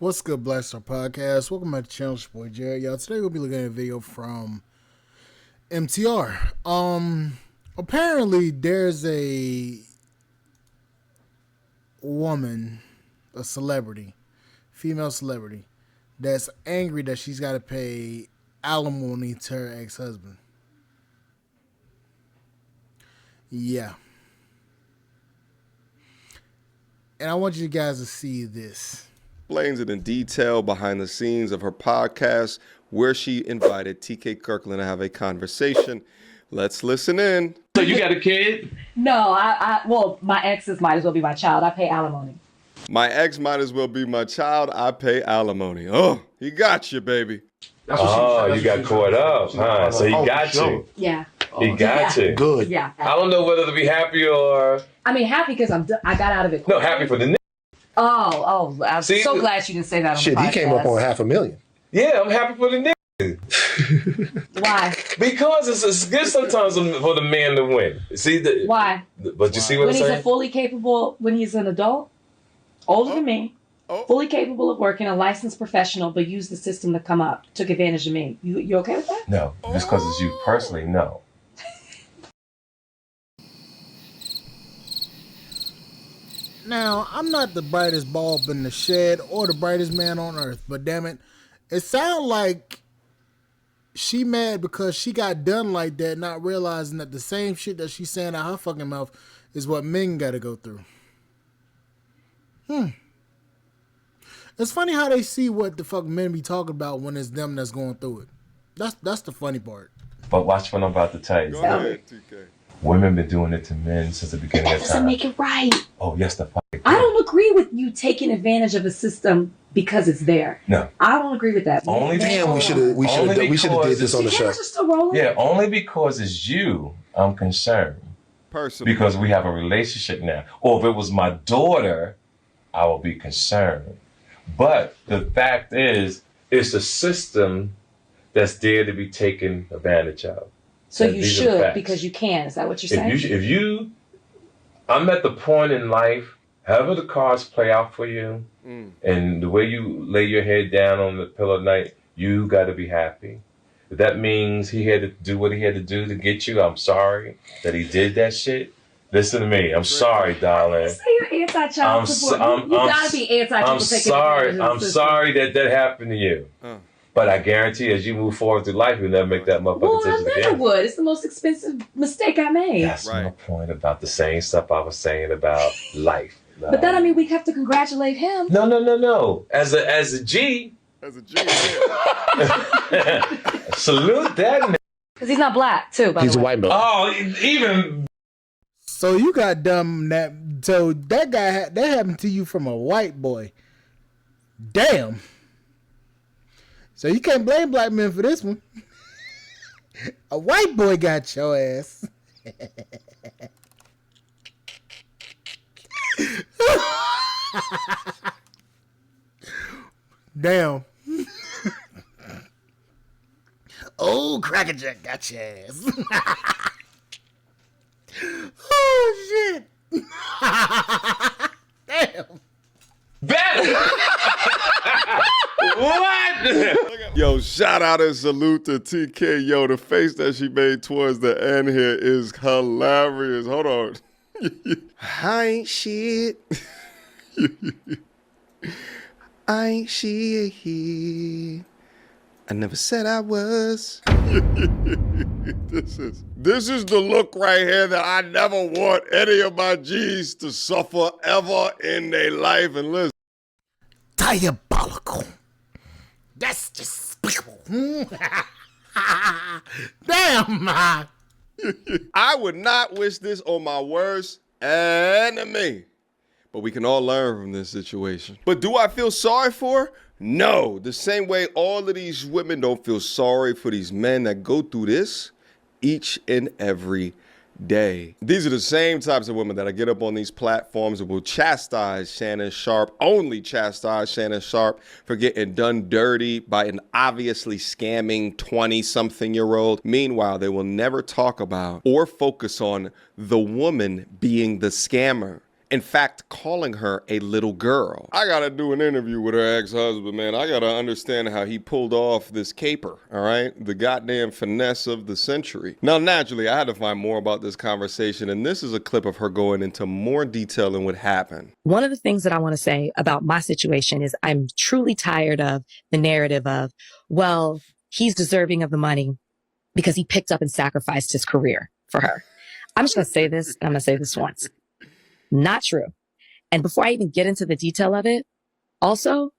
What's good, Black Star Podcast? Welcome back to the channel. It's your boy Jared. Y'all, today we'll be looking at a video from MTR. Apparently there's a woman, a celebrity, female celebrity, that's angry that she's got to pay alimony to her ex-husband. Yeah. And I want you guys to see this. Explains it in detail behind the scenes of her podcast where she invited TK Kirkland to have a conversation. Let's listen in. So you got a kid? No, well, my exes might as well be my child. I pay alimony. My ex might as well be my child. I pay alimony. Oh, he got you, baby. You got caught up, huh? So he got you. Yeah. He got you. Good. Yeah. I don't know whether to be happy or... I mean, happy because I got out of it. No, happy for the nigga. I'm so glad you didn't say that on Shit, the podcast. he came up on $500,000. Yeah, I'm happy for the nigga. Why? Because it's good sometimes for the man to win. See, Why? But you see what When I'm he's saying? a fully capable, when he's an adult, older than me, fully capable of working, a licensed professional, but used the system to come up, took advantage of me. You okay with that? No, just because it's you personally, no. Now, I'm not the brightest bulb in the shed or the brightest man on earth, but damn it, it sounds like she mad because she got done like that, not realizing that the same shit that she's saying out her fucking mouth is what men gotta go through. It's funny how they see what the fuck men be talking about when it's them that's going through it. That's the funny part. But watch what I'm about to tell you. Go ahead, TK. Women been doing it to men since the beginning That of doesn't time. make it right. Oh, yes, the fuck. I don't agree with you taking advantage of a system because it's there. No. I don't agree with that. Only Damn, we should have did this on the show. Just a roll. Yeah, only because it's you, I'm concerned. Personally. Because we have a relationship now. Or if it was my daughter, I would be concerned. But the fact is, it's a system that's there to be taken advantage of. So And you these are the should facts. because you can. Is that what you're saying? I'm at the point in life, however the cards play out for you, and the way you lay your head down on the pillow at night, you got to be happy. If that means he had to do what he had to do to get you, I'm sorry that he did that shit. Listen to me. I'm sorry, darling. Say you're anti-child support. You gotta be anti-people I'm taking sorry. advantage of the I'm system. sorry that happened to you. But I guarantee as you move forward through life, you'll never make that motherfucking Well, I decision never again. would. It's the most expensive mistake I made. That's Right. my point about the same stuff I was saying about life. But that, I mean, we have to congratulate him. No. As a G, As a G, yeah. salute that nigga. Because he's not black, too, by He's the a way. white belt. Oh, even So you got dumb that. So that that happened to you from a white boy. Damn. So you can't blame black men for this one. A white boy got your ass. Damn. Oh, Crackerjack got your ass. Oh, shit. Damn. better. What? Yo, shout out and salute to TK. Yo, the face that she made towards the end here is hilarious. Hold on. I ain't shit. I ain't shit. I never said I was. This is the look right here that I never want any of my G's to suffer ever in their life. And listen. Diabolical. That's despicable. Damn. I would not wish this on my worst enemy. But we can all learn from this situation. But do I feel sorry for her? No. The same way all of these women don't feel sorry for these men that go through this each and every day. These are the same types of women that I get up on these platforms and will chastise Shannon Sharpe, only chastise Shannon Sharpe for getting done dirty by an obviously scamming 20-something-year-old. Meanwhile, they will never talk about or focus on the woman being the scammer In fact, calling her a little girl. I gotta do an interview with her ex-husband, man. I gotta understand how he pulled off this caper, all right? The goddamn finesse of the century. Now, naturally, I had to find more about this conversation, and this is a clip of her going into more detail in what happened. One of the things that I want to say about my situation is I'm truly tired of the narrative of, well, he's deserving of the money because he picked up and sacrificed his career for her. I'm just going to say this, and I'm going to say this once. Not true. And before I even get into the detail of it, also,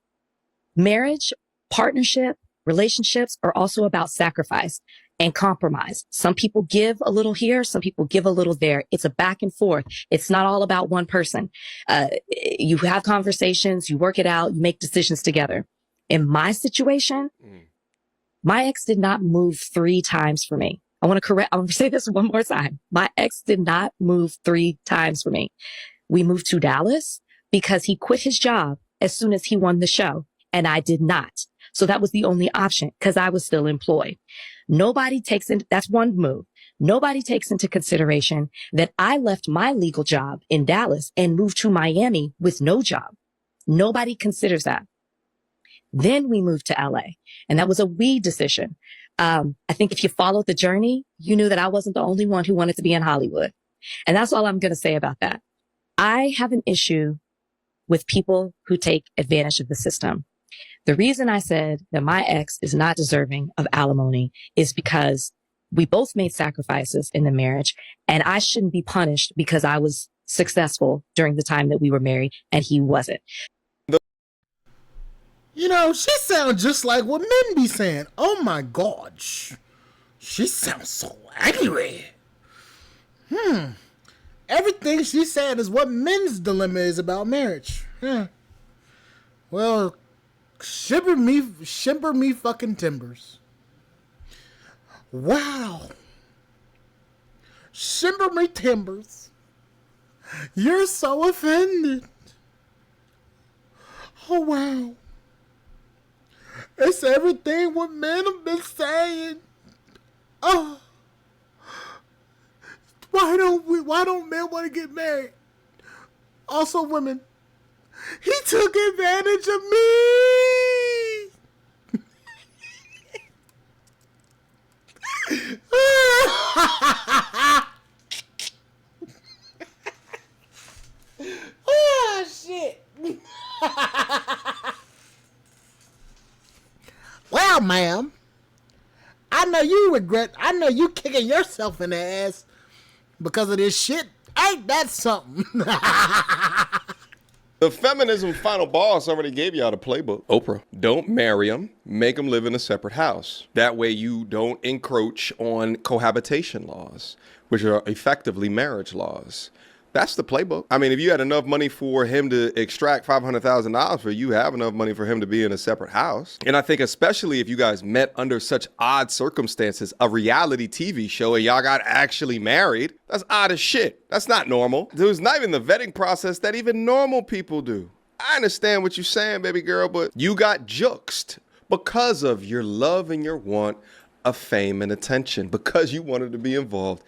marriage, partnership, relationships are also about sacrifice and compromise. Some people give a little here, some people give a little there. It's a back and forth. It's not all about one person. You have conversations, you work it out, you make decisions together. In my situation, my ex did not move 3 times for me. I want to say this one more time. My ex did not move 3 times for me. We moved to Dallas because he quit his job as soon as he won the show, and I did not. So that was the only option because I was still employed. That's one move. Nobody takes into consideration that I left my legal job in Dallas and moved to Miami with no job. Nobody considers that. Then we moved to LA, and that was a we decision. I think if you followed the journey, you knew that I wasn't the only one who wanted to be in Hollywood. And that's all I'm going to say about that. I have an issue with people who take advantage of the system. The reason I said that my ex is not deserving of alimony is because we both made sacrifices in the marriage, and I shouldn't be punished because I was successful during the time that we were married and he wasn't. You know, she sounds just like what men be saying. Oh my gosh. She sounds so angry. Everything she said is what men's dilemma is about marriage. Well, shimmer me fucking timbers. Wow. Shimmer me timbers. You're so offended. Oh wow. It's everything what men have been saying. Oh. Why don't men want to get married? Also women. He took advantage of me. Oh shit. Well, ma'am, I know you kicking yourself in the ass because of this shit. Ain't that something? The feminism final boss already gave y'all the playbook. Oprah. Don't marry him. Make him live in a separate house. That way you don't encroach on cohabitation laws, which are effectively marriage laws. That's the playbook. I mean, if you had enough money for him to extract $500,000 for you, have enough money for him to be in a separate house. And I think especially if you guys met under such odd circumstances, a reality TV show, and y'all got actually married, that's odd as shit. That's not normal. There's not even the vetting process that even normal people do. I understand what you're saying, baby girl, but you got juxed because of your love and your want of fame and attention, because you wanted to be involved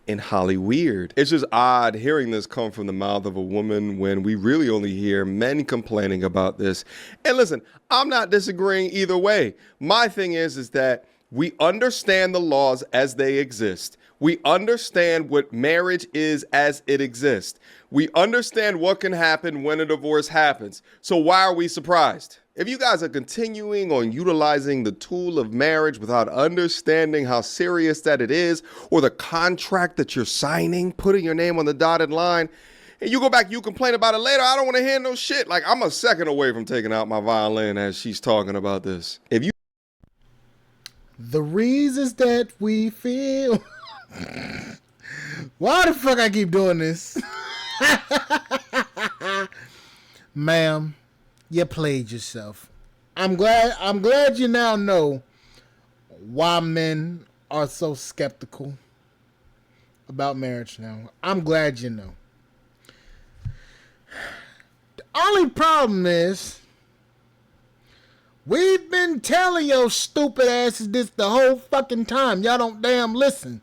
in Hollyweird. It's just odd hearing this come from the mouth of a woman when we really only hear men complaining about this. And listen, I'm not disagreeing either way. My thing is that we understand the laws as they exist. We understand what marriage is as it exists. We understand what can happen when a divorce happens. So why are we surprised? If you guys are continuing on utilizing the tool of marriage without understanding how serious that it is, or the contract that you're signing, putting your name on the dotted line, and you go back, you complain about it later, I don't want to hear no shit. Like, I'm a second away from taking out my violin as she's talking about this. If you... The reasons that we feel... Why the fuck I keep doing this? Ma'am, you played yourself. I'm glad you now know why men are so skeptical about marriage now. I'm glad you know. The only problem is we've been telling your stupid asses this the whole fucking time. Y'all don't damn listen.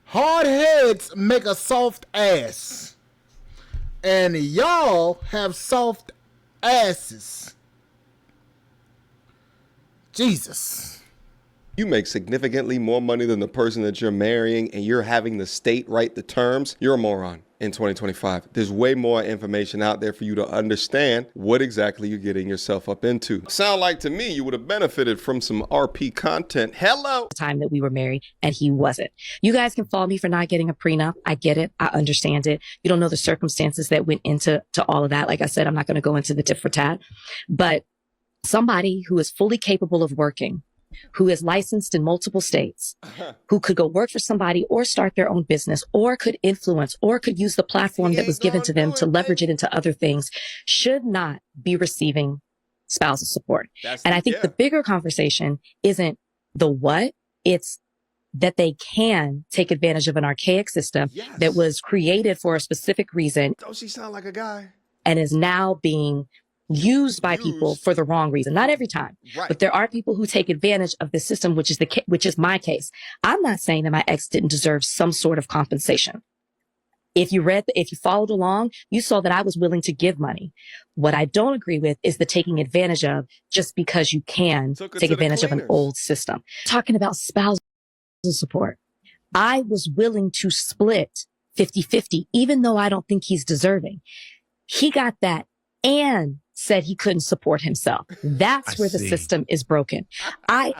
Hard heads make a soft ass. And y'all have soft asses. Jesus. You make significantly more money than the person that you're marrying and you're having the state write the terms, you're a moron in 2025. There's way more information out there for you to understand what exactly you're getting yourself up into. Sound like to me you would have benefited from some RP content. Hello. Time that we were married and he wasn't. You guys can fault me for not getting a prenup. I get it. I understand it. You don't know the circumstances that went into all of that. Like I said, I'm not going to go into the tit for tat, but somebody who is fully capable of working, who is licensed in multiple states, who could go work for somebody or start their own business or could influence or could use the platform that was given to them to leverage it into other things, should not be receiving spousal support. And I think the bigger conversation isn't the what, it's that they can take advantage of an archaic system that was created for a specific reason. Don't she sound like a guy? And is now being used by people for the wrong reason. Not every time, but there are people who take advantage of the system, which is my case. I'm not saying that my ex didn't deserve some sort of compensation. If you followed along, you saw that I was willing to give money. What I don't agree with is the taking advantage of just because you can take advantage of an old system. Talking about spousal support. I was willing to split 50-50, even though I don't think he's deserving. He got that and said he couldn't support himself. That's where the system is broken. I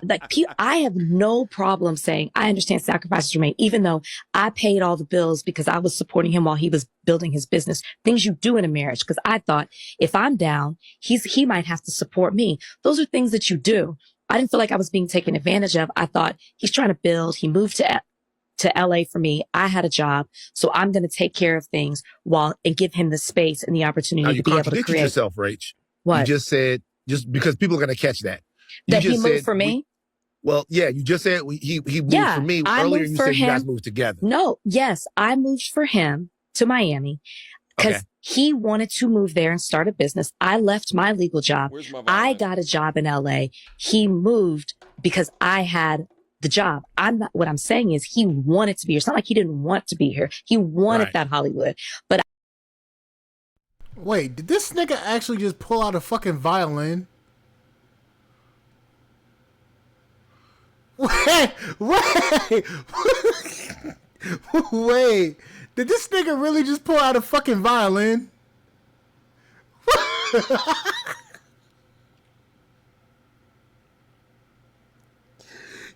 have no problem saying I understand sacrifices were made, even though I paid all the bills because I was supporting him while he was building his business. Things you do in a marriage, because I thought if I'm down, he might have to support me. Those are things that you do. I didn't feel like I was being taken advantage of. I thought he's trying to build. He moved to LA for me. I had a job, so I'm going to take care of things and give him the space and the opportunity to be able to create. Yourself, Rach. What? You just said, just because people are going to catch that. That he moved for me? Well, yeah, you just said he moved for me. Earlier you said you guys moved together. No, yes, I moved for him to Miami because he wanted to move there and start a business. I left my legal job. I got a job in LA. He moved because I had the job. What I'm saying is he wanted to be here. It's not like he didn't want to be here. He wanted that Hollywood. But wait, did this nigga actually just pull out a fucking violin? Wait. Wait. Did this nigga really just pull out a fucking violin?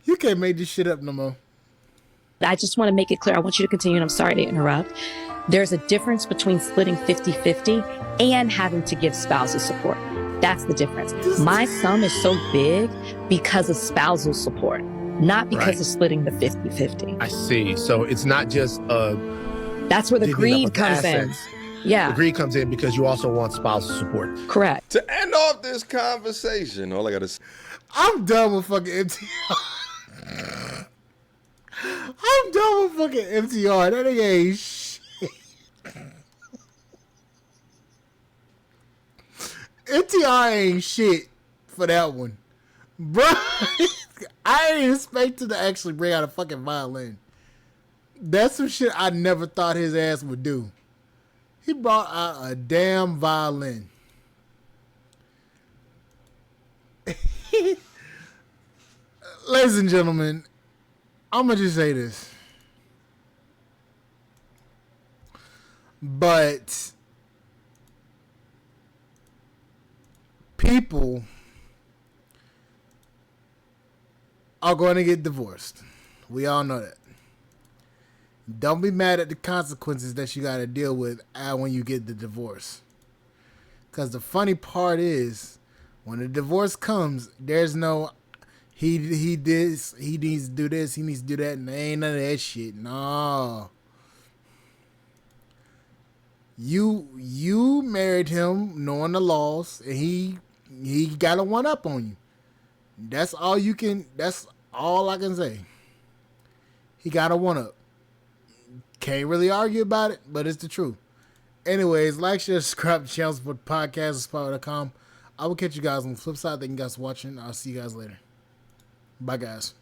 You can't make this shit up no more. I just want to make it clear. I want you to continue, and I'm sorry to interrupt. There's a difference between splitting 50-50 and having to give spousal support. That's the difference. My sum is so big because of spousal support, not because of splitting the 50-50. I see. So it's not just that's where the greed comes in. Yeah. The greed comes in because you also want spousal support. Correct. To end off this conversation, all I got to say, I'm done with fucking MTR. I'm done with fucking MTR. That nigga ain't shit. MTR ain't shit for that one. Bro, I ain't expected to actually bring out a fucking violin. That's some shit I never thought his ass would do. He brought out a damn violin. Ladies and gentlemen, I'm going to just say this. But people are going to get divorced. We all know that. Don't be mad at the consequences that you got to deal with when you get the divorce. Because the funny part is, when the divorce comes, there's no... He needs to do this, he needs to do that, and there ain't none of that shit. No. You married him knowing the laws, and he got a one up on you. That's all I can say. He got a one up. Can't really argue about it, but it's the truth. Anyways, like, share, subscribe to the channel, support the podcast, Spotify.com. I will catch you guys on the flip side. Thank you guys for watching. I'll see you guys later. Bye, guys.